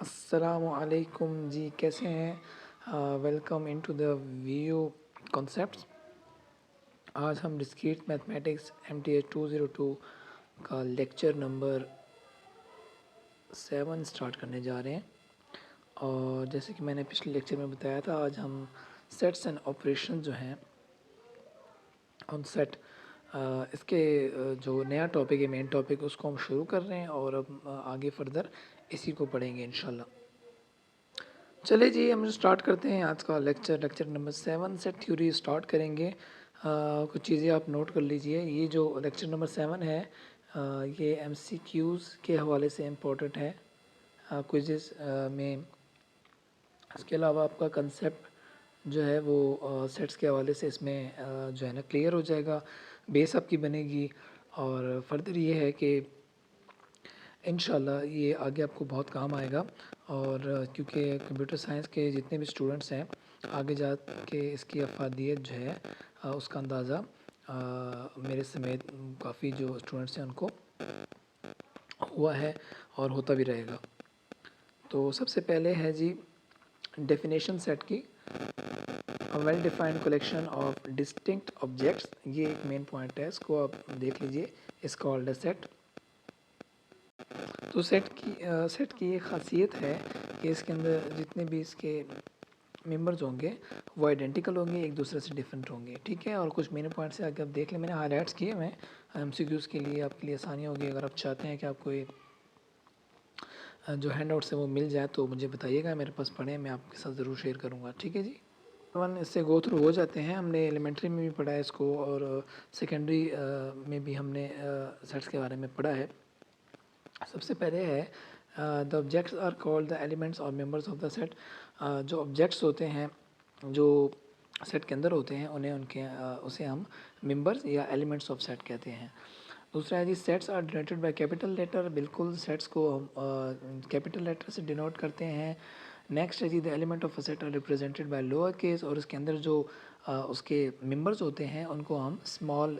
अस्सलामुअलैकुम जी, कैसे हैं? Welcome into the video concepts. आज हम डिस्क्रीट मैथमेटिक्स MTH 202 का लेक्चर नंबर 7 स्टार्ट करने जा रहे हैं। और जैसे कि मैंने पिछले लेक्चर में बताया था, आज हम सेट्स एंड ऑपरेशन जो हैं ऑन सेट, इसके जो नया टॉपिक है, मेन टॉपिक, उसको हम शुरू कर रहे हैं और अब आगे फर्दर इसी को पढ़ेंगे इंशाल्लाह। चलिए जी, हम स्टार्ट करते हैं आज का लेक्चर नंबर 7 से थ्योरी स्टार्ट करेंगे। कुछ चीज़ें आप नोट कर लीजिए। ये जो लेक्चर नंबर 7 है, ये MCQs के हवाले से इम्पोर्टेंट है क्विज़ेस में। इसके अलावा आपका कंसेप्ट जो है वो सेट्स के हवाले से इसमें जो है ना क्लियर हो जाएगा, बेस आपकी बनेगी। और फर्दर ये है कि इंशाल्लाह ये आगे आपको बहुत काम आएगा। और क्योंकि कंप्यूटर साइंस के जितने भी स्टूडेंट्स हैं, आगे जा के इसकी अफादियत जो है उसका अंदाज़ा मेरे समेत काफ़ी जो स्टूडेंट्स हैं उनको हुआ है और होता भी रहेगा। तो सबसे पहले है जी डेफिनेशन सेट की। Well defined collection of distinct objects, ये एक मेन पॉइंट है, इसको आप देख लीजिए। इस कॉल्ड अ सेट। तो सेट की ये खासियत है कि इसके अंदर जितने भी इसके मेंबर्स होंगे वो आइडेंटिकल होंगे, एक दूसरे से डिफरेंट होंगे, ठीक है। और कुछ मेन पॉइंट से आगे आप देख लें, मैंने हाईलाइट्स किए हुए हैं MCQs के लिए, आपके लिए आसानी होगी। अगर आप चाहते हैं कि आपको ये जो हैंड आउट्स है वो मिल जाए तो मुझे बताइएगा, मेरे पास पढ़े, मैं आपके साथ ज़रूर शेयर करूँगा, ठीक है जी। वन इससे गो थ्रू हो जाते हैं। हमने एलिमेंट्री में भी पढ़ा है इसको और सेकेंडरी में भी हमने सेट्स के बारे में पढ़ा है। सबसे पहले है the objects are called the elements और मेंबर्स ऑफ द सेट। जो ऑब्जेक्ट्स होते हैं जो सेट के अंदर होते हैं उसे हम मेंबर्स या एलिमेंट्स ऑफ सेट कहते हैं। दूसरा है जी sets are denoted by capital letter. बिल्कुल, सेट्स को हम कैपिटल लेटर से डिनोट करते हैं। नेक्स्ट है जी the element of a set are represented by lower case, और इसके अंदर जो उसके मेंबर्स होते हैं उनको हम स्मॉल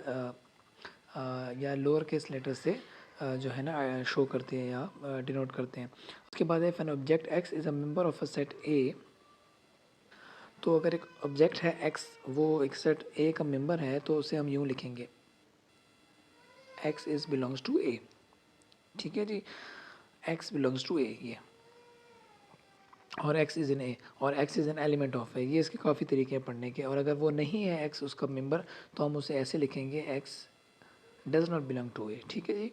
या लोअर केस लेटर से जो है ना शो करते हैं या डिनोट करते हैं। उसके बाद है an object x is a member of a set ए। तो अगर एक ऑब्जेक्ट है एक्स, वो एक सेट ए का मेंबर है, तो उसे हम यूँ लिखेंगे, X is belongs to A, ठीक है जी। एक्स बिलोंग्स टू ए ये, और एक्स इज़ इन ए, और X is an element of A. ये इसके काफ़ी तरीके हैं पढ़ने के। और अगर वो नहीं है एक्स उसका मेंबर, तो हम उसे ऐसे लिखेंगे, X does not belong to A, ठीक है जी।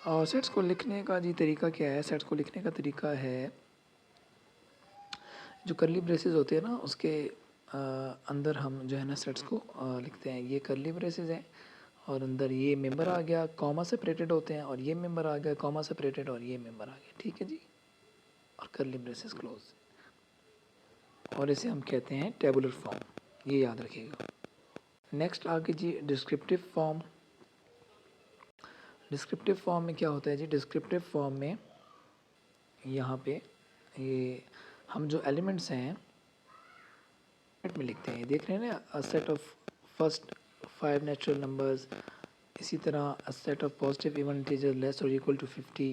और सेट्स को लिखने का जी तरीका क्या है? सेट्स को लिखने का तरीका है, जो करली ब्रेसेस होते हैं ना उसके अंदर हम जो है ना सेट्स को लिखते हैं। ये करली ब्रेसेस हैं और अंदर ये मेंबर आ गया, कॉमा सेपरेटेड होते हैं, और ये मेंबर आ गया कॉमा सेपरेटेड, और ये मेंबर आ गया, ठीक है जी। और करली ब्रेसेस क्लोज, और इसे हम कहते हैं टेबुलर फॉर्म, ये याद रखिएगा। नेक्स्ट आगे जी डिस्क्रिप्टिव फॉर्म। डिस्क्रिप्टिव फॉर्म में क्या होता है जी? डिस्क्रिप्टिव फॉर्म में यहाँ पे ये हम जो एलिमेंट्स हैं में लिखते हैं, देख रहे हैं ना, a set of first 5 natural numbers, इसी तरह a set of positive even integer less और equal to 50,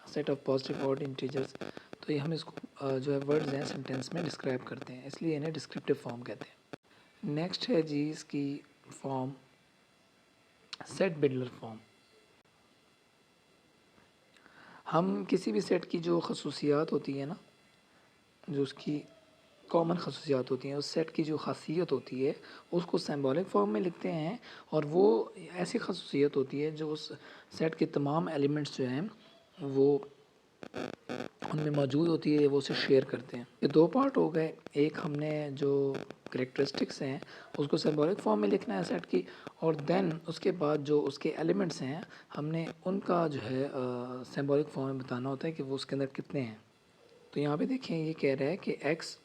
a set of positive odd integers. तो ये हम इसको जो है वर्ड्स हैं सेंटेंस में डिस्क्राइब करते हैं, इसलिए इन्हें डिस्क्रिप्टिव फॉर्म कहते हैं। नेक्स्ट है जी इसकी फॉर्म सेट बिल्डर फॉर्म। हम किसी भी सेट की जो खसूसियात होती है ना, जो उसकी कॉमन खसूसियात होती हैं, उस सेट की जो खासियत होती है उसको सिंबॉलिक फॉर्म में लिखते हैं। और वो ऐसी खसूसियत होती है जो उस सेट के तमाम एलिमेंट्स जो हैं वो उनमें मौजूद होती है, वो उसे शेयर करते हैं। ये दो पार्ट हो गए। एक हमने जो करेक्टरिस्टिक्स हैं उसको सिंबॉलिक फॉर्म में लिखना है सेट की, और देन उसके बाद जो उसके एलिमेंट्स हैं हमने उनका जो है सिंबॉलिक फॉर्म में बताना होता है कि वो उसके अंदर कितने हैं। तो यहाँ पे देखें, ये कह रहा है कि X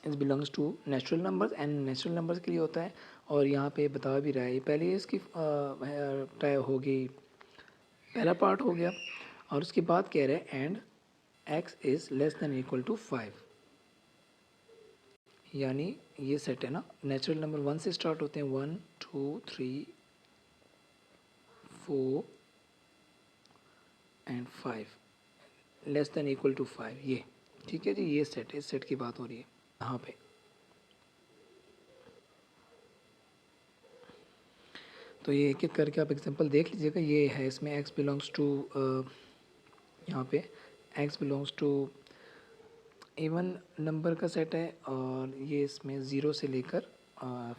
is belongs to natural numbers, and natural numbers के लिए होता है। और यहाँ पे बता भी रहा है, पहले इसकी टाइप होगी, पहला पार्ट हो गया। और उसके बाद कह रहे हैं and X is less than equal to 5, यानी ये सेट है ना, नेचुरल नंबर 1 से स्टार्ट होते हैं, 1 2 3 4 and 5 less than equal to 5, ये ठीक है जी। ये सेट है, इस सेट की बात हो रही है यहाँ पे। तो ये एक एक करके आप एग्जांपल देख लीजिएगा। ये है इसमें x बिलोंग्स टू, यहाँ पे x belongs to even number का सेट है, और ये इसमें 0 से लेकर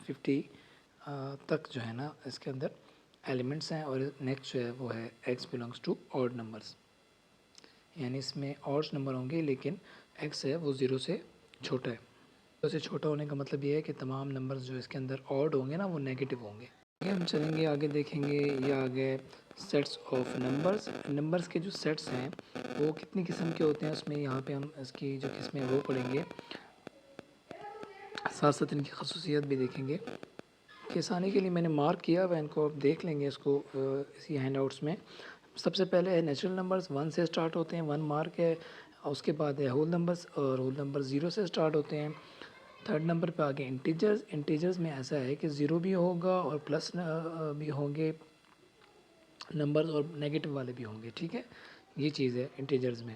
50 तक जो है ना इसके अंदर एलिमेंट्स हैं। और नेक्स्ट जो है वो है x belongs to odd numbers, यानी इसमें ऑड नंबर होंगे लेकिन x है वो 0 से छोटा है। 0 से छोटा होने का मतलब ये है कि तमाम नंबर्स जो इसके अंदर ऑड होंगे ना वो नेगेटिव होंगे। आगे हम चलेंगे, आगे देखेंगे ये आगे सेट्स ऑफ नंबर्स। नंबर्स के जो सेट्स हैं वो कितनी किस्म के होते हैं, उसमें यहाँ पे हम इसकी जो किस्में वो पढ़ेंगे, साथ साथ इनकी खसूसियत भी देखेंगे। कि आसानी के लिए मैंने मार्क किया हुआ, इनको आप देख लेंगे इसको इसी हैंड आउट्स में। सबसे पहले है नेचुरल नंबर्स, 1 से स्टार्ट होते हैं, 1 मार्क है। उसके बाद है होल नंबर्स, और होल नंबर 0 से स्टार्ट होते हैं। थर्ड नंबर पे आगे इंटीजर्स। इंटीजर्स में ऐसा है कि 0 भी होगा और प्लस भी होंगे नंबर्स, और नेगेटिव वाले भी होंगे, ठीक है। ये चीज़ है इंटीजर्स में।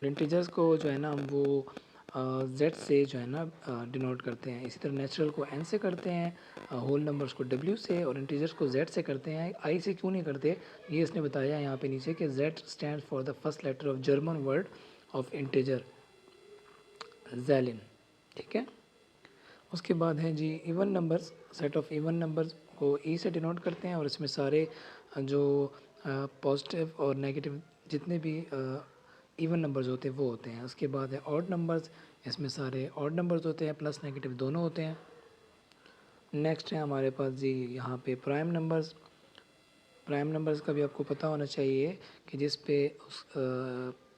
इंटीजर्स को जो है ना हम वो z से जो है ना डिनोट करते हैं। इसी तरह नेचुरल को n से करते हैं, होल नंबर्स को w से, और इंटीजर्स को z से करते हैं। i से क्यों नहीं करते, ये इसने बताया यहाँ पे नीचे कि z stand for the first letter of German word of integer, ज़ैलिन, ठीक है। उसके बाद है जी even numbers. Set of even numbers को ई से डिनोट करते हैं, और इसमें सारे जो पॉजिटिव और नेगेटिव जितने भी इवन नंबर्स होते हैं वो होते हैं। उसके बाद है ऑड नंबर्स, इसमें सारे ऑड नंबर्स होते हैं, प्लस नेगेटिव दोनों होते हैं। नेक्स्ट है हमारे पास जी यहाँ पे प्राइम नंबर्स। प्राइम नंबर्स का भी आपको पता होना चाहिए कि जिस पे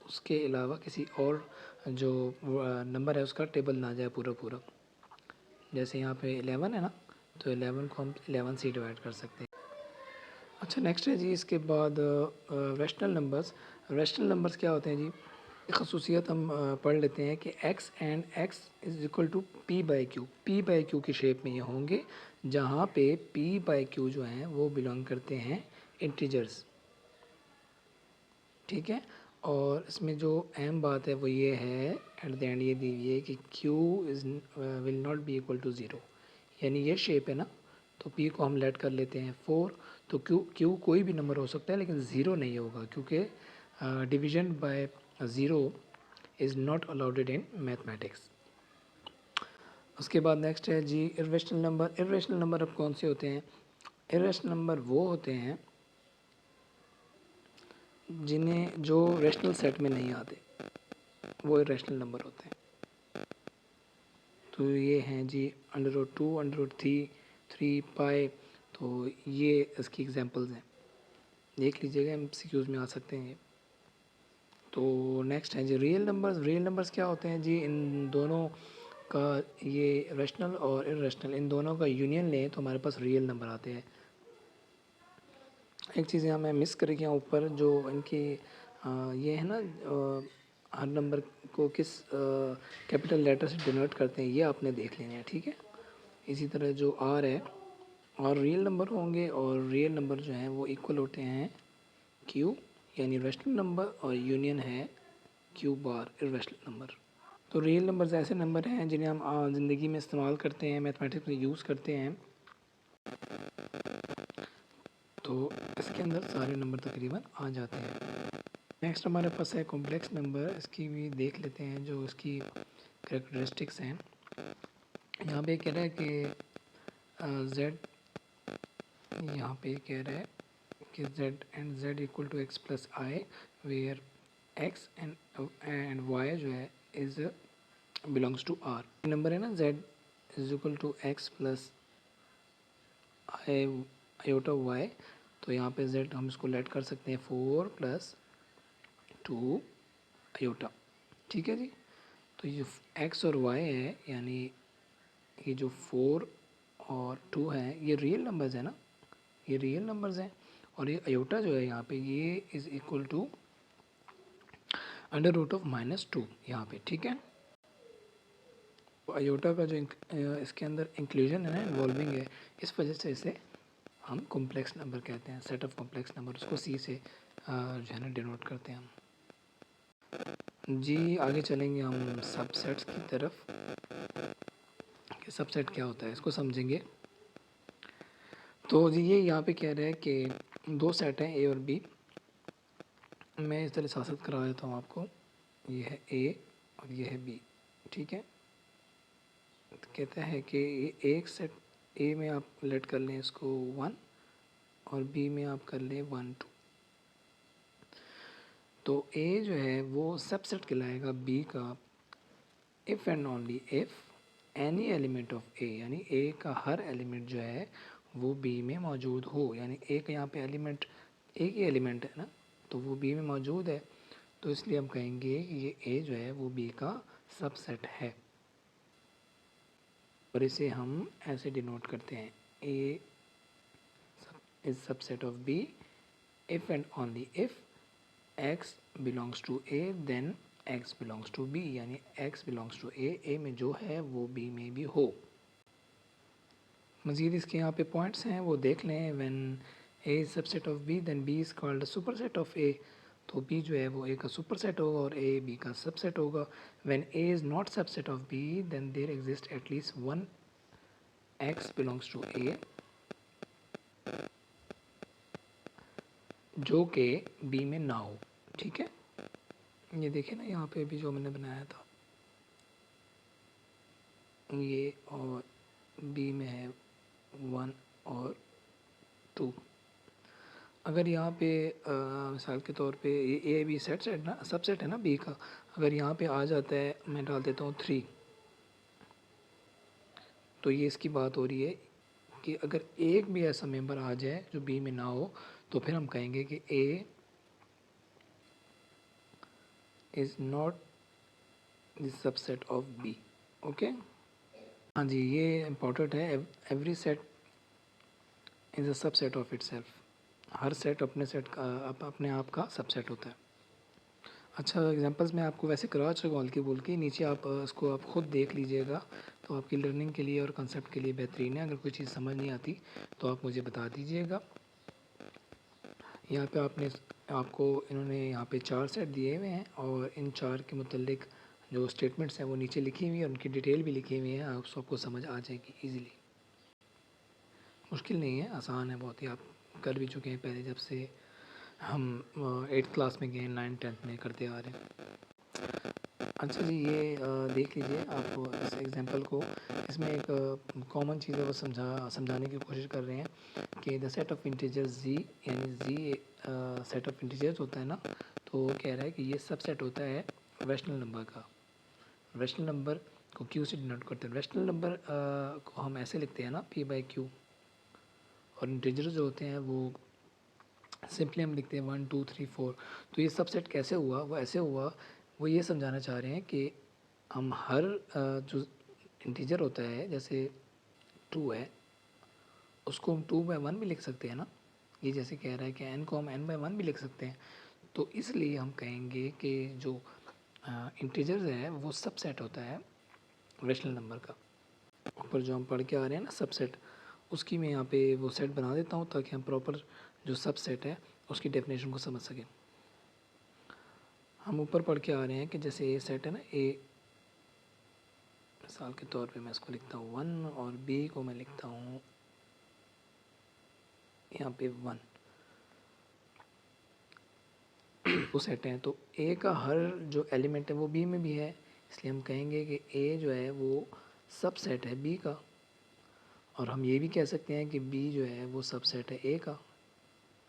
उसके अलावा किसी और जो नंबर है उसका टेबल ना जाए पूरा पूरा। जैसे यहाँ पे 11 है ना, तो 11 को हम 11 से डिवाइड कर सकते हैं। अच्छा नेक्स्ट है जी इसके बाद रैशनल नंबर्स। रैशनल नंबर्स क्या होते हैं जी, खसूसियत हम पढ़ लेते हैं कि x and x is equal to p by Q. p by Q की शेप में ये होंगे, जहाँ पे p बाई क्यू जो हैं वो बिलोंग करते हैं इंटीजर्स, ठीक है। और इसमें जो अहम बात है वो ये है, एट द एंड ये दी हुई है कि q is will not be equal to 0, यानी ये शेप है ना, तो p को हम लेट कर लेते हैं 4। तो q कोई भी नंबर हो सकता है लेकिन 0 नहीं होगा, क्योंकि division bye 0 is not allowed in mathematics. उसके बाद नेक्स्ट है जी इर्रेशनल नंबर। इर्रेशनल नंबर अब कौन से होते हैं, इर्रेशनल नंबर वो होते हैं जिन्हें जो रेशनल सेट में नहीं आते, वो इर्रेशनल नंबर होते हैं। तो ये हैं जी √2, √3, 3 पाई, तो ये इसकी एग्जांपल्स हैं, देख लीजिएगा, MCQs में आ सकते हैं ये। तो नेक्स्ट है जी रियल नंबर्स। रियल नंबर्स क्या होते हैं जी, इन दोनों का, ये रैशनल और इर्रेशनल, इन दोनों का यूनियन लें तो हमारे पास रियल नंबर आते हैं। एक चीज़ यहाँ मैं मिस कर गया ऊपर, जो इनकी ये है ना हर नंबर को किस कैपिटल लेटर से डिनोट करते हैं, ये आपने देख लेना है, ठीक है। इसी तरह जो आर है, और रियल नंबर होंगे, और रियल नंबर जो हैं वो इक्वल होते हैं क्यू, यानी रैशनल नंबर, और यूनियन है क्यू बार इर्रेशनल नंबर। तो रियल नंबर्स ऐसे नंबर हैं जिन्हें हम ज़िंदगी में इस्तेमाल करते हैं, मैथमेटिक्स में यूज़ करते हैं। तो इसके अंदर सारे नंबर तकरीबन आ जाते हैं। नेक्स्ट हमारे पास है कॉम्प्लेक्स नंबर। इसकी भी देख लेते हैं जो इसकी कैरेक्टरिस्टिक्स हैं। यहाँ पे कह रहा है कि z, यहाँ पे कह रहा है कि z and z equal to x plus I, where x and y जो है is belongs to r। Number है ना z is equal to x plus I iota y, तो यहाँ पे z हम इसको लेट कर सकते हैं 4 प्लस 2 आयोटा, ठीक है जी। तो ये x और y है, यानी ये जो 4 और 2 हैं ये रियल नंबर्स हैं ना, ये रियल नंबर्स हैं। और ये आयोटा जो है यहाँ पे ये इज़ इक्वल टू √-2 यहाँ पे, ठीक है। तो आयोटा का जो इसके अंदर इंक्लूजन है ना, इन्वॉल्विंग है, इस वजह से इसे हम कॉम्प्लेक्स नंबर कहते हैं। सेट ऑफ कॉम्प्लेक्स नंबर, उसको सी से जो है ना डिनोट करते हैं हम। जी आगे चलेंगे हम सबसेट्स की तरफ कि सबसेट क्या होता है, इसको समझेंगे। तो जी ये यहाँ पे कह रहा है कि दो सेट हैं ए और बी। मैं इस तरह साबित करा देता हूँ आपको। ये है ए और ये है बी, ठीक है। तो कहता है कि एक सेट ए में आप लेट कर लें इसको 1 और बी में आप कर लें 1 2। तो ए जो है वो सबसेट कहलाएगा बी का if and only if any element of A, यानी ए का हर एलिमेंट जो है वो बी में मौजूद हो। यानी ए का यहाँ पे एलिमेंट एक ही एलिमेंट है ना, तो वो बी में मौजूद है, तो इसलिए हम कहेंगे कि ये ए जो है वो बी का सबसेट है। और इसे हम ऐसे डिनोट करते हैं, A is subset of B if and only if X belongs to A then X belongs to B, यानी एक्स बिलोंग्स टू ए में जो है वो बी में भी हो। मज़ीद इसके यहाँ पे पॉइंट्स हैं वो देख लें। When A is subset of B then B is called superset of A, तो बी जो है वो ए का सुपरसेट होगा और ए बी का सबसेट होगा। When A is not subset of B then there exist at least one X belongs to A जो कि बी में ना हो, ठीक है। ये देखिए ना यहाँ पे भी जो मैंने बनाया था ये, और बी में है 1 और 2। अगर यहाँ पे मिसाल के तौर पे ये ए बी सेट ना सबसेट है ना बी का, अगर यहाँ पे आ जाता है, मैं डाल देता हूँ 3, तो ये इसकी बात हो रही है कि अगर एक भी ऐसा मेंबर आ जाए जो बी में ना हो तो फिर हम कहेंगे कि A is not the subset of B. Okay, हाँ जी ये इम्पोर्टेंट है। Every set is a subset of itself. हर सेट अपने सेट का अपने आप का सबसेट होता है। अच्छा एग्जांपल्स मैं आपको वैसे करवा चुका हूँ हल्की फुल्की, नीचे आप इसको आप ख़ुद देख लीजिएगा, तो आपकी लर्निंग के लिए और कंसेप्ट के लिए बेहतरीन है। अगर कोई चीज़ समझ नहीं आती तो आप मुझे बता दीजिएगा। यहाँ पे आपको इन्होंने यहाँ पे 4 सेट दिए हुए हैं और इन 4 के मुतल्लिक जो स्टेटमेंट्स हैं वो नीचे लिखी हुई है, उनकी डिटेल भी लिखी हुई है, आप सबको समझ आ जाएगी ईज़िली। मुश्किल नहीं है, आसान है बहुत ही, आप कर भी चुके हैं पहले, जब से हम 8th क्लास में गए, 9th 10th में करते आ रहे हैं। अच्छा जी ये देख लीजिए आप इस एग्जांपल को, इसमें एक कॉमन चीज़ है वो समझाने की कोशिश कर रहे हैं कि द सेट ऑफ इंटीजर्स जी, यानी जी सेट ऑफ इंटीजर्स होता है ना, तो वो कह रहा है कि ये सबसेट होता है रैशनल नंबर का। रैशनल नंबर को क्यू से डिनोट करते हैं। रैशनल नंबर को हम ऐसे लिखते हैं ना पी बाई क्यू, और इंटीजर्स जो होते हैं वो सिंपली हम लिखते हैं 1 2 3 4। तो ये सबसेट कैसे हुआ, वो ऐसे हुआ, वो ये समझाना चाह रहे हैं कि हम हर जो इंटीजर होता है जैसे 2 है, उसको हम 2/1 भी लिख सकते हैं ना। ये जैसे कह रहा है कि n को हम n/1 भी लिख सकते हैं, तो इसलिए हम कहेंगे कि जो इंटीजर्स है वो सबसेट होता है रैशनल नंबर का। ऊपर जो हम पढ़ के आ रहे हैं ना सबसेट, उसकी मैं यहाँ पे वो सेट बना देता हूँ ताकि हम प्रॉपर जो सबसेट है उसकी डेफिनेशन को समझ सकें। हम ऊपर पढ़ के आ रहे हैं कि जैसे ए सेट है ना, ए मिसाल के तौर पे मैं इसको लिखता हूँ 1 और बी को मैं लिखता हूँ यहाँ पे 1, वो सेट हैं, तो ए का हर जो एलिमेंट है वो बी में भी है, इसलिए हम कहेंगे कि ए जो है वो सबसेट है बी का। और हम ये भी कह सकते हैं कि बी जो है वो सबसेट है ए का,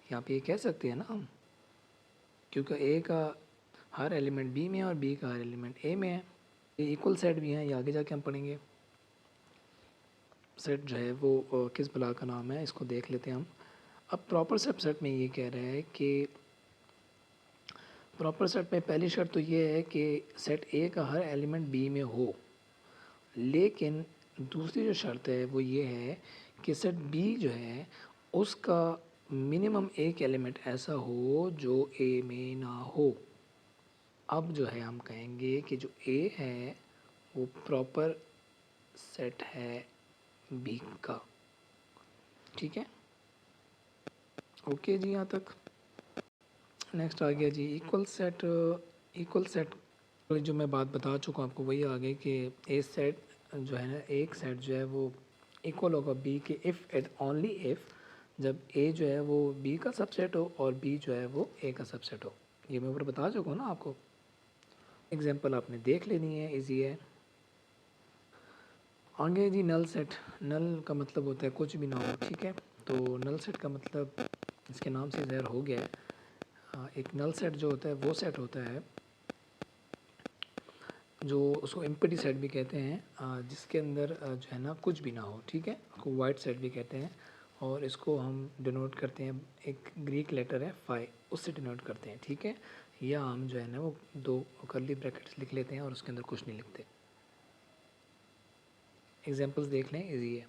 यहाँ पे ये कह सकते हैं ना हम, क्योंकि ए का हर एलिमेंट बी में है और बी का हर एलिमेंट ए में है। ये इक्वल सेट भी हैं, ये आगे जाके हम पढ़ेंगे। सेट जो है वो किस बला का नाम है, इसको देख लेते हैं हम। अब प्रॉपर सबसेट में ये कह रहा है कि प्रॉपर सेट में पहली शर्त तो ये है कि सेट ए का हर एलिमेंट बी में हो, लेकिन दूसरी जो शर्त है वो ये है कि सेट बी जो है उसका मिनिमम एक एलिमेंट ऐसा हो जो ए में ना हो। अब जो है हम कहेंगे कि जो ए है वो प्रॉपर सेट है बी का, ठीक है। ओके जी यहाँ तक। नेक्स्ट आ गया जी इक्वल सेट। इक्वल सेट जो मैं बात बता चुका हूँ आपको वही आ गई कि ए सेट जो है ना, एक सेट जो है वो इक्वल होगा बी के इफ़ एंड ओनली इफ़ जब ए जो है वो बी का सबसेट हो और बी जो है वो ए का सबसेट हो। ये मैं ऊपर बता चुका हूँ ना आपको। एग्जांपल आपने देख लेनी है, इजी है। आगे जी नल सेट। नल का मतलब होता है कुछ भी ना हो, ठीक है। तो नल सेट का मतलब इसके नाम से ज़ाहिर हो गया है। एक नल सेट जो होता है वो सेट होता है जो उसको एम्प्टी सेट भी कहते हैं, जिसके अंदर जो है ना कुछ भी ना हो, ठीक है। उसको वाइट सेट भी कहते हैं और इसको हम डिनोट करते हैं, एक ग्रीक लेटर है फाई, उससे डिनोट करते हैं, ठीक है। या हम जो है ना वो दो कर्ली ब्रैकेट्स लिख लेते हैं और उसके अंदर कुछ नहीं लिखते। एग्जांपल्स देख लें, इजी है।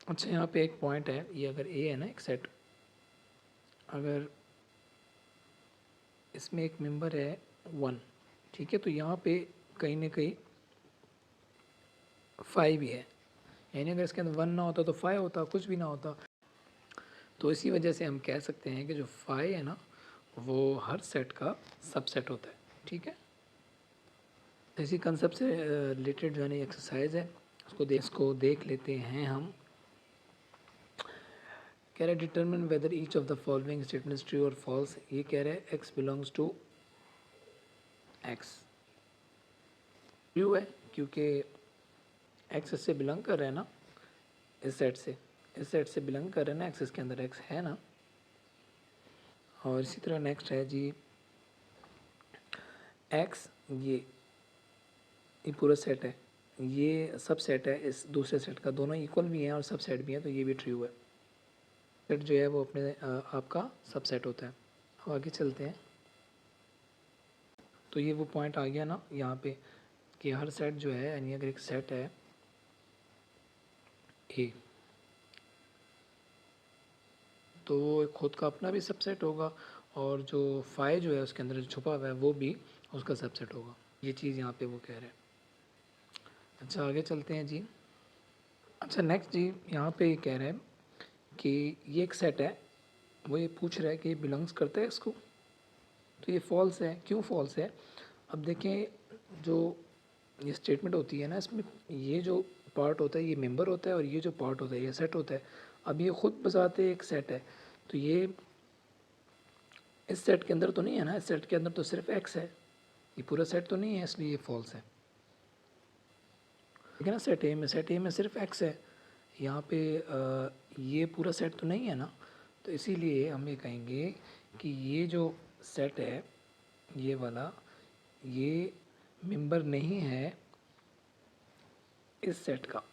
अच्छा, यहाँ पे एक पॉइंट है, ये अगर ए है ना एक सेट, अगर इसमें एक मेंबर है 1, ठीक है, तो यहाँ पे कहीं ना कहीं 5 भी है, यानी अगर इसके अंदर 1 ना होता तो 5 होता, कुछ भी ना होता। तो इसी वजह से हम कह सकते हैं कि जो 5 है ना वो हर सेट का सबसेट होता है, ठीक है। इसी कंसेप्ट से रिलेटेड जो है ना एक्सरसाइज है, इसको देख लेते हैं हम। कह रहा है determine whether each of the following statement is true और फॉल्स। ये कह रहा है X belongs to X, true है क्योंकि एक्स इससे बिलोंग कर रहे हैं ना, इस सेट से बिलोंग कर रहे हैं ना, एक्स के अंदर एक्स है ना। और इसी तरह नेक्स्ट है जी एक्स, ये पूरा सेट है, ये सब सेट है इस दूसरे सेट का, दोनों इक्वल भी हैं और सब सेट भी हैं, तो ये भी ट्रू है। सेट जो है वो अपने आपका सब सेट होता है। अब आगे चलते हैं। तो ये वो पॉइंट आ गया ना यहाँ पे कि हर सेट जो है, यानी अगर एक सेट है ए तो वो खुद का अपना भी सबसेट होगा और जो फाई जो है उसके अंदर जो छुपा हुआ है वो भी उसका सबसेट होगा। ये चीज़ यहाँ पे वो कह रहे हैं। अच्छा, आगे चलते हैं जी। अच्छा नेक्स्ट जी, यहाँ पे ये कह रहे हैं कि ये एक सेट है, वो ये पूछ रहा है कि बिलोंग्स करता है इसको, तो ये फॉल्स है। क्यों फॉल्स है? अब देखें, जो ये स्टेटमेंट होती है ना, इसमें ये जो पार्ट होता है ये मेंबर होता है और ये जो पार्ट होता है ये सेट होता है। अब ये खुद बजाते एक सेट है, तो ये इस सेट के अंदर तो नहीं है ना, इस सेट के अंदर तो सिर्फ एक्स है, ये पूरा सेट तो नहीं है, इसलिए ये फॉल्स है। ठीक है ना, सेट ए में सिर्फ एक्स है, यहाँ पे ये पूरा सेट तो नहीं है ना, तो इसीलिए हम ये कहेंगे कि ये जो सेट है ये वाला, ये मेंबर नहीं है इस सेट का।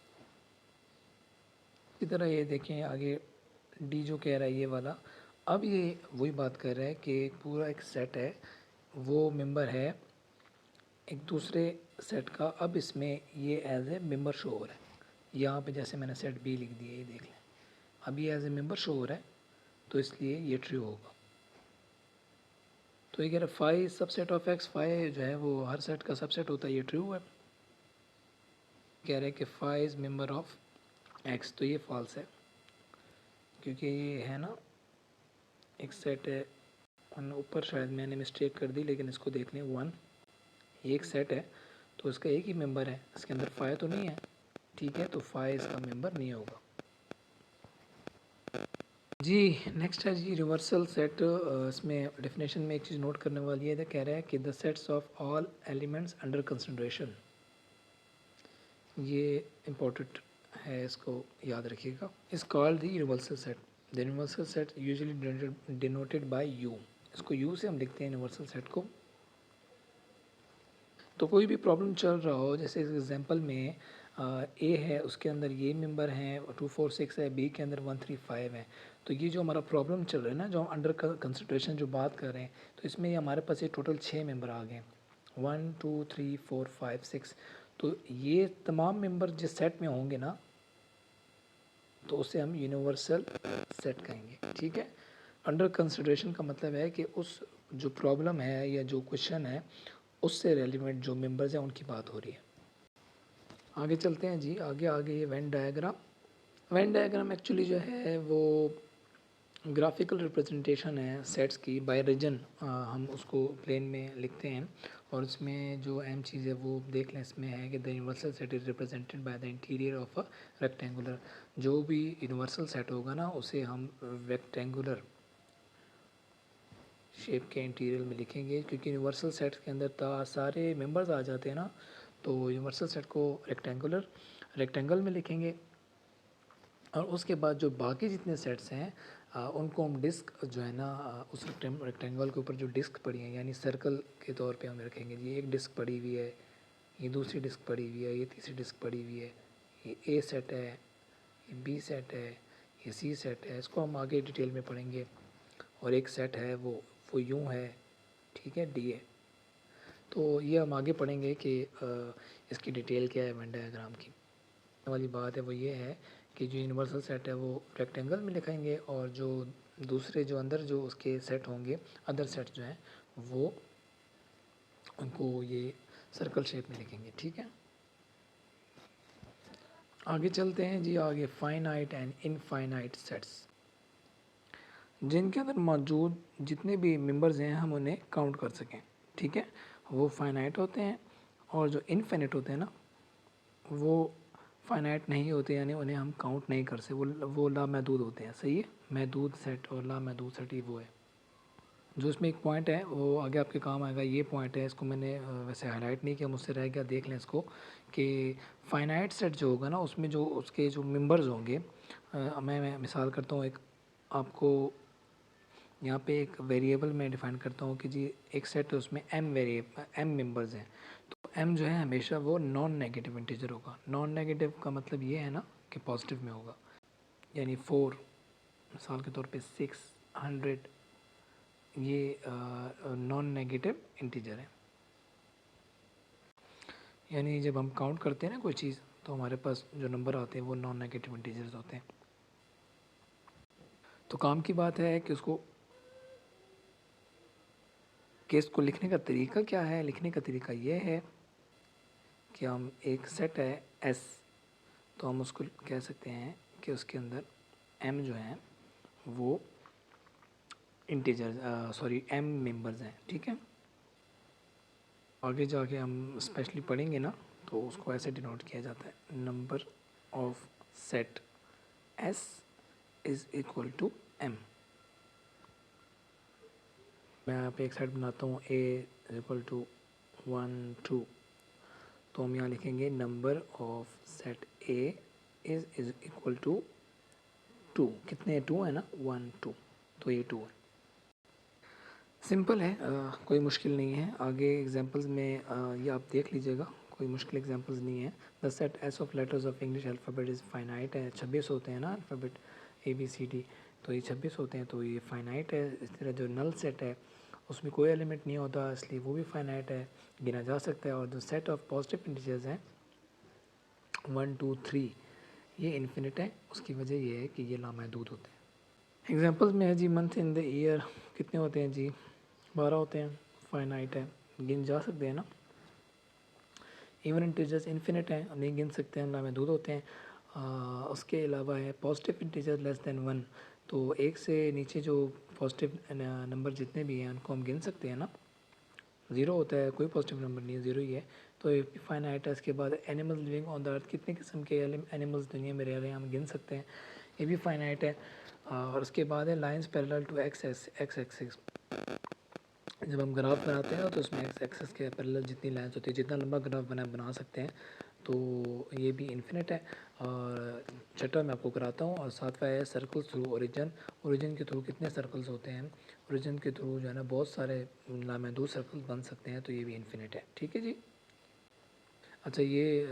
इसी तरह ये देखें आगे डी जो कह रहा है ये वाला, अब ये वही बात कर रहा है कि पूरा एक सेट है, वो मेंबर है एक दूसरे सेट का। अब इसमें ये एज ए मेंबर शो हो रहा है, यहाँ पे जैसे मैंने सेट बी लिख दिया, ये देख लें, अब ये एज ए मेंबर शो हो रहा है, तो इसलिए ये ट्रू होगा। तो ये कह रहा है phi subset of X, phi जो है वो हर सेट का सबसेट होता है, ये ट्रू है। कह रहे हैं कि phi is member of X, तो ये फॉल्स है क्योंकि ये है ना एक सेट है, ऊपर शायद मैंने मिस्टेक कर दी, लेकिन इसको देख लें 1, ये एक सेट है तो इसका एक ही मेंबर है, इसके अंदर फाई तो नहीं है, ठीक है, तो फाई इसका मेंबर नहीं होगा जी। नेक्स्ट है जी रिवर्सल सेट। इसमें डेफिनेशन में एक चीज़ नोट करने वाली है, कह रहा है कि the sets of all elements under consideration, ये इम्पोर्टेंट है, इसको याद रखिएगा। इस called the universal set. The universal set usually denoted by you, इसको यू से हम लिखते हैं यूनिवर्सल सेट को। तो कोई भी प्रॉब्लम चल रहा हो, जैसे इस एग्जांपल में ए है, उसके अंदर ये मेंबर हैं 2 4 6 है, बी के अंदर 1 3 5 है, तो ये जो हमारा प्रॉब्लम चल रहा है ना, जो हम अंडर कंसिडरेशन जो बात कर रहे हैं, तो इसमें हमारे पास ये टोटल 6 मेंबर आ गए, 1 2 3 4 5 6। तो ये तमाम मेंबर जिस सेट में होंगे ना, तो उसे हम यूनिवर्सल सेट कहेंगे, ठीक है। अंडर कंसिडरेशन का मतलब है कि उस जो प्रॉब्लम है या जो क्वेश्चन है उससे रेलिवेंट जो मेंबर्स हैं उनकी बात हो रही है। आगे चलते हैं जी। आगे ये Venn diagram. Venn diagram actually जो है वो ग्राफिकल रिप्रेजेंटेशन है सेट्स की बाय रीजन, हम उसको प्लेन में लिखते हैं और उसमें जो अहम चीज़ है वो देख लें। इसमें है कि the universal set is represented by the interior of a rectangular. जो भी यूनिवर्सल सेट होगा ना उसे हम रेक्टेंगुलर शेप के इंटीरियर में लिखेंगे, क्योंकि यूनिवर्सल सेट के अंदर सारे मेंबर्स आ जाते हैं ना, तो यूनिवर्सल सेट को रेक्टेंगल में लिखेंगे। और उसके बाद जो बाकी जितने सेट्स हैं उनको हम डिस्क जो है ना उस रेक्टेंगल के ऊपर जो डिस्क पड़ी है यानी सर्कल के तौर पे हम रखेंगे। ये एक डिस्क पड़ी हुई है, ये दूसरी डिस्क पड़ी हुई है, ये तीसरी डिस्क पड़ी हुई है, ये ए सेट है, ये बी सेट है, ये सी सेट है। इसको हम आगे डिटेल में पढ़ेंगे। और एक सेट है वो यूँ है, ठीक है, डी है। तो ये हम आगे पढ़ेंगे कि इसकी डिटेल क्या है वेन डायग्राम की। वाली बात है वो ये है कि जो यूनिवर्सल सेट है वो रेक्टेंगल में लिखेंगे और जो दूसरे जो अंदर जो उसके सेट होंगे अदर सेट जो हैं वो उनको ये सर्कल शेप में लिखेंगे, ठीक है। आगे चलते हैं जी। आगे फाइनाइट एंड इनफाइनाइट सेट्स, जिनके अंदर मौजूद जितने भी मेंबर्स हैं हम उन्हें काउंट कर सकें, ठीक है, वो फाइनाइट होते हैं। और जो इनफाइनाइट होते हैं ना वो फाइनाइट नहीं होते, यानी उन्हें हम काउंट नहीं कर सकते, वो लामहदूद होते हैं। सही है, महदूद सेट और लामहदूद सेट ही वो है। जो इसमें एक पॉइंट है वो आगे आपके काम आएगा। ये पॉइंट है, इसको मैंने वैसे हाईलाइट नहीं किया, मुझसे रह गया, देख लें इसको कि फाइनाइट सेट जो होगा ना उसमें जो उसके जो मेंबर्स होंगे, मैं मिसाल करता हूँ एक आपको। यहाँ पे एक वेरिएबल मैं डिफाइन करता हूँ कि जी एक सेट है उसमें एम मेंबर्स हैं। तो एम जो है हमेशा वो नॉन नेगेटिव इंटीजर होगा। नॉन नेगेटिव का मतलब ये है ना कि पॉजिटिव में होगा, यानी 4 मिसाल के तौर पे 6, 100, ये नॉन नेगेटिव इंटीजर है। यानी जब हम काउंट करते हैं ना कोई चीज़ तो हमारे पास जो नंबर आते हैं वो नॉन नेगेटिव इंटीजर्स होते हैं। तो काम की बात है कि इसको लिखने का तरीका क्या है। लिखने का तरीका ये है कि हम एक सेट है एस, तो हम उसको कह सकते हैं कि उसके अंदर एम जो है वो इंटीजर एम मेंबर्स हैं, ठीक है। आगे जाके हम स्पेशली पढ़ेंगे ना तो उसको ऐसे डिनोट किया जाता है, number of set S is equal to M. मैं यहाँ पे एक सेट बनाता हूँ ए इज इक्वल टू 1 2, तो हम यहाँ लिखेंगे number of set A is equal to 2। कितने 2 है ना, 1 2, तो ये 2 है। सिंपल है, कोई मुश्किल नहीं है। आगे एग्जांपल्स में ये आप देख लीजिएगा, कोई मुश्किल एग्जांपल्स नहीं है। The set S of letters of English alphabet is finite है। 26 होते हैं ना अल्फ़ाबेट ABCD, तो ये 26 होते हैं, तो ये फाइनाइट है। इस तरह जो नल सेट है उसमें कोई एलिमेंट नहीं होता, इसलिए वो भी फाइनाइट है, गिना जा सकता है। और जो सेट ऑफ पॉजिटिव इंटीजर्स हैं 1 2 3 ये इन्फिनिट है। उसकी वजह ये है कि ये लामहदूद होते हैं। एग्जांपल्स में है जी मंथ इन द ईयर कितने होते हैं जी, 12 होते हैं, फाइनाइट है, गिन जा सकते हैं ना। इवन इंटीजर्स इन्फिनिट हैं, नहीं गिन सकते हैं, लामहदूद होते हैं। उसके अलावा है पॉजिटिव इंटीजर लेस दैन 1, तो एक से नीचे जो पॉजिटिव नंबर जितने भी हैं उनको हम गिन सकते हैं ना। 0 होता है, कोई पॉजिटिव नंबर नहीं है, 0 ही है, तो ये भी फाइनाइट है। इसके बाद animals living on the earth, कितने किस्म के एनिमल्स दुनिया में रह रहे हैं हम गिन सकते हैं, ये भी फाइनाइट है। और उसके बाद है lines parallel to X axis. जब हम ग्राफ बनाते हैं तो उसमें एक्स एक्सिस के पैरेलल जितनी लाइन्स होती है, जितना लंबा ग्राफ बना सकते हैं, तो ये भी इन्फिनिट है। और छठा मैं आपको कराता हूँ। और सातवां है सर्कल्स थ्रू ओरिजिन। ओरिजिन के थ्रू कितने सर्कल्स होते हैं, ओरिजिन के थ्रू जो है ना बहुत सारे लामहदूद सर्कल्स बन सकते हैं, तो ये भी इन्फिनिट है, ठीक है जी। अच्छा, ये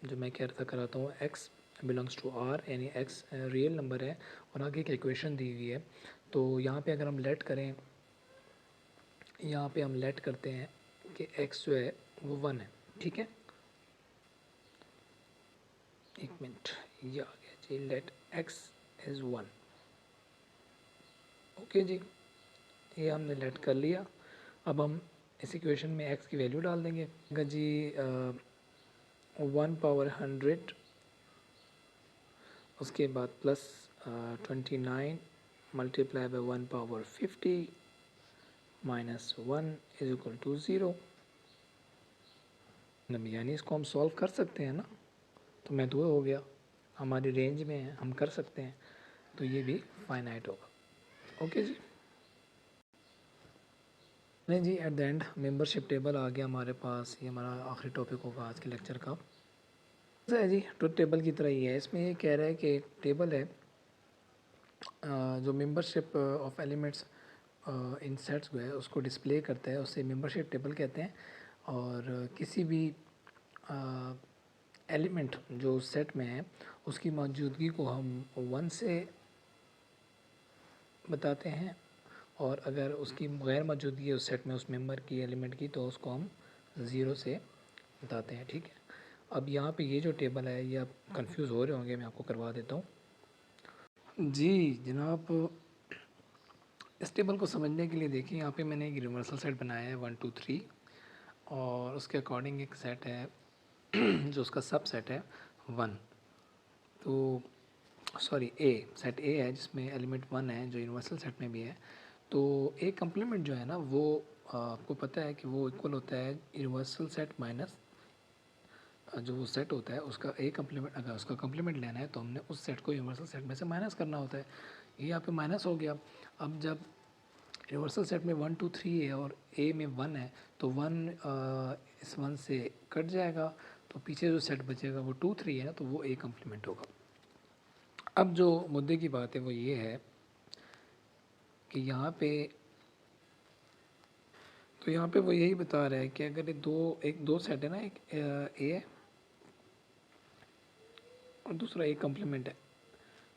जो मैं कह रहा था कराता हूँ, एक्स बिलोंग्स टू आर, यानी एक्स रियल नंबर है और आगे एक इक्वेशन दी हुई है। तो यहाँ पे अगर हम लेट करें, यहाँ पे हम लेट करते हैं कि x जो है वो 1 है, ठीक है। एक मिनट, ये आ गया जी, लेट x इज़ 1। ओके जी, ये हमने लेट कर लिया। अब हम इस इक्वेशन में x की वैल्यू डाल देंगे। जी 1/100, उसके बाद plus 29 multiply by 1/50 minus 1 is equal to 0। यानी इसको हम सॉल्व कर सकते हैं ना, तो मैं तो हो गया, हमारी रेंज में है, हम कर सकते हैं, तो ये भी फाइनाइट होगा। ओके जी, नहीं जी, at the end membership table आ गया हमारे पास। ये हमारा आखिरी टॉपिक होगा आज के लेक्चर का। ऐसा है जी, ट्रुथ टेबल की तरह ही है। इसमें ये कह रहा है कि टेबल है जो membership of elements in sets जो है उसको डिस्प्ले करता है, उसे मेंबरशिप टेबल कहते हैं। और किसी भी एलिमेंट जो उस सेट में है उसकी मौजूदगी को हम 1 से बताते हैं, और अगर उसकी गैर मौजूदगी है उस सेट में उस मेंबर की एलिमेंट की, तो उसको हम 0 से बताते हैं। ठीक है, अब यहाँ पे ये जो टेबल है ये आप कंफ्यूज हो रहे होंगे, मैं आपको करवा देता हूँ। जी जनाब, इस टेबल को समझने के लिए देखिए, यहाँ पे मैंने एक यूनिवर्सल सेट बनाया है 1 2 3, और उसके अकॉर्डिंग एक सेट है जो उसका सब सेट है 1। तो सॉरी ए, सेट ए है जिसमें एलिमेंट 1 है, जो यूनिवर्सल सेट में भी है। तो ए कम्प्लीमेंट जो है ना वो आपको पता है कि वो इक्वल होता है यूनिवर्सल सेट माइनस जो वो सेट होता है उसका ए कम्प्लीमेंट। अगर उसका कम्प्लीमेंट लेना है तो हमने उस सेट को यूनिवर्सल सेट में से माइनस करना होता है। ये यहाँ पे माइनस हो गया। अब जब यूनिवर्सल सेट में 1 2 3 है और ए में 1 है, तो 1 इस 1 से कट जाएगा, तो पीछे जो सेट बचेगा वो 2 3 है ना, तो वो ए कम्प्लीमेंट होगा। अब जो मुद्दे की बात है वो ये है कि यहाँ पे, तो यहाँ पे वो यही बता रहा है कि अगर एक दो सेट है ना, एक ए है और दूसरा ए कम्प्लीमेंट है,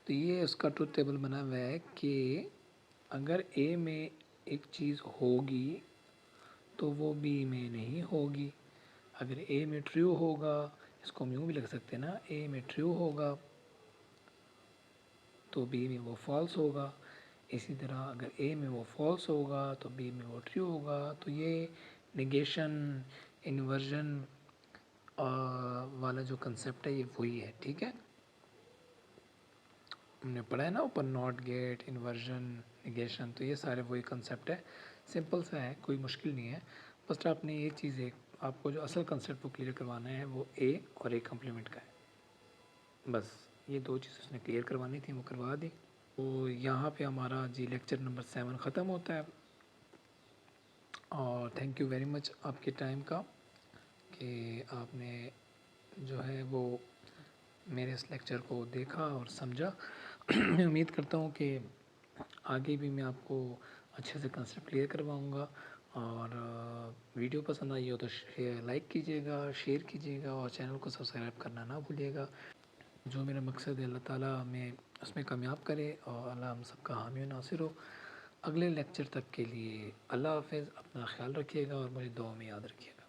तो ये उसका ट्रुथ टेबल बना हुआ है कि अगर ए में एक चीज़ होगी तो वो बी में नहीं होगी। अगर ए में ट्रू होगा, इसको हम यूँ भी लिख सकते हैं ना, ए में ट्रू होगा तो बी में वो फॉल्स होगा। इसी तरह अगर ए में वो फॉल्स होगा तो बी में वो ट्रू होगा। तो ये निगेशन इन्वर्जन वाला जो कंसेप्ट है ये वही है। ठीक है, हमने पढ़ा है ना ऊपर, नॉट गेट, इन्वर्जन, निगेशन, तो ये सारे वही कंसेप्ट है। सिंपल सा है, कोई मुश्किल नहीं है। बस आपने ये चीज़, एक आपको जो असल कंसेप्ट वो क्लियर करवाना है वो ए और ए कम्प्लीमेंट का है। बस ये दो चीज़ उसने क्लियर करवानी थी, वो करवा दी। तो यहाँ पे हमारा जी लेक्चर नंबर 7 ख़त्म होता है। और थैंक यू वेरी मच आपके टाइम का, कि आपने जो है वो मेरे इस लेक्चर को देखा और समझा। मैं उम्मीद करता हूँ कि आगे भी मैं आपको अच्छे से कंसेप्ट क्लियर करवाऊँगा। और वीडियो पसंद आई हो तो लाइक कीजिएगा, शेयर कीजिएगा, और चैनल को सब्सक्राइब करना ना भूलिएगा। जो मेरा मकसद है अल्लाह ताला हमें उसमें कामयाब करे, और अल्लाह हम सबका हामी और नासिर हो। अगले लेक्चर तक के लिए अल्लाह हाफ़िज़, अपना ख्याल रखिएगा और मुझे दुआ में याद रखिएगा।